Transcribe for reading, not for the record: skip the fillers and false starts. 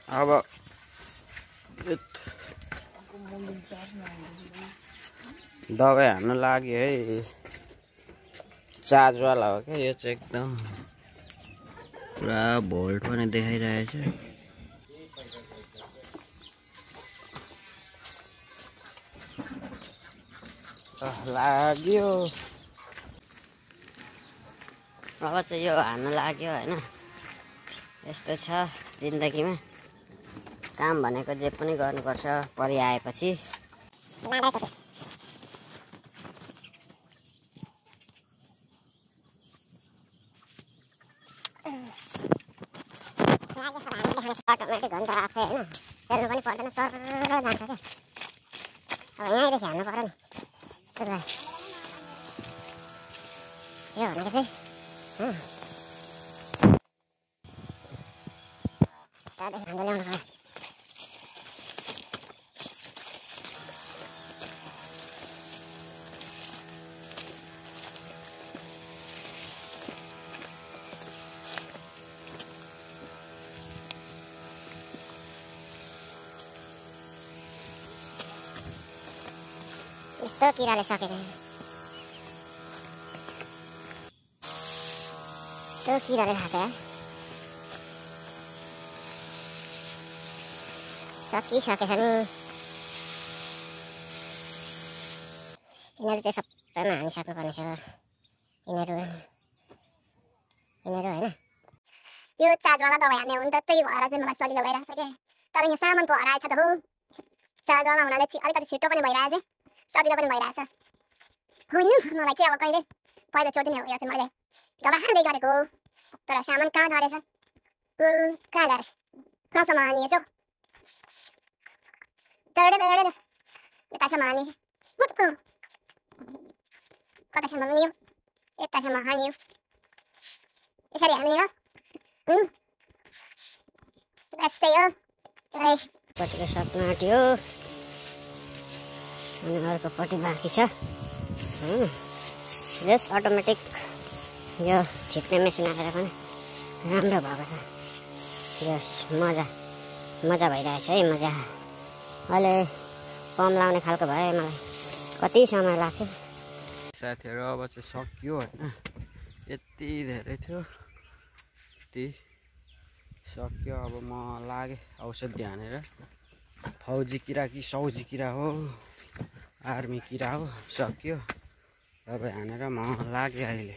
अब दबाई हान्नु लाग्यो है। चार्जवाला हो क्या यो चाहिँ एकदम पुरा भोल्ट पनि देखाइरहेछ। लाग्यो अब चाहिँ यो हान्नु लाग्यो हैन। यस्तो छ जिन्दगीमा, काम भनेको जे पनि गर्नुपर्छ परि आएपछि। अटोमेटिक हो नि त आफै होइन, हेर्नु पनि पर्दैन, सर जान्छ क्या। अब यहीँदेखि हान्नु पर्यो नि त्यसलाई। यो भनेको चाहिँ त्यहाँदेखि हान्दै ल्याउनु पर्यो। यस्तो किराले सकेको त्यो किराले खाएको सकिसकेछन्। यिनीहरू चाहिँ सबैमा हानिसक्नुपर्ने छ। यिनीहरू होइन, यो चार्जवाला दबाई हान्ने हो नि त, त्यही भएर चाहिँ मलाई सजिलो भइरहेको छ क्या। तर यहाँ सामान पो हराएछ त हो। चार्जवाला हुनाले अलिकति छिटो पनि भइरहेछ, सजिलो पनि भइरहेछ। होइन मलाई चाहिँ अब कहिले पहिलोचोटि नै हो यो चाहिँ मैले दबाहार्दै गरेको हो। तर सामान कहाँ झरेछ, कहाँ झरे, कहाँसम्म हानिएछ हौ। यतासम्म हानिएछ, कतासम्म हानियो, यतासम्म हानियो। यसरी हान्ने हो। यस्तै हो। पट्टिको सपना आँट्यो अनि अर्कोपट्टि बाँकी छ। जस अटोमेटिक यो छिट्ने मेसिन आएर पनि राम्रो भएको छ। यस मजा भइरहेछ है, मजा। अहिले पम्प लाउने खालको भए मलाई कति समय लाग्थ्यो। साथीहरू अब चाहिँ सक्यो होइन, यति धेरै थियो यति सक्यो। अब म लागेँ औषधि हानेर। फौजी किरा कि सौजी किरा हो, आर्मी किरा हो, सक्यो। दबाई हानेर म लागेँ अहिले।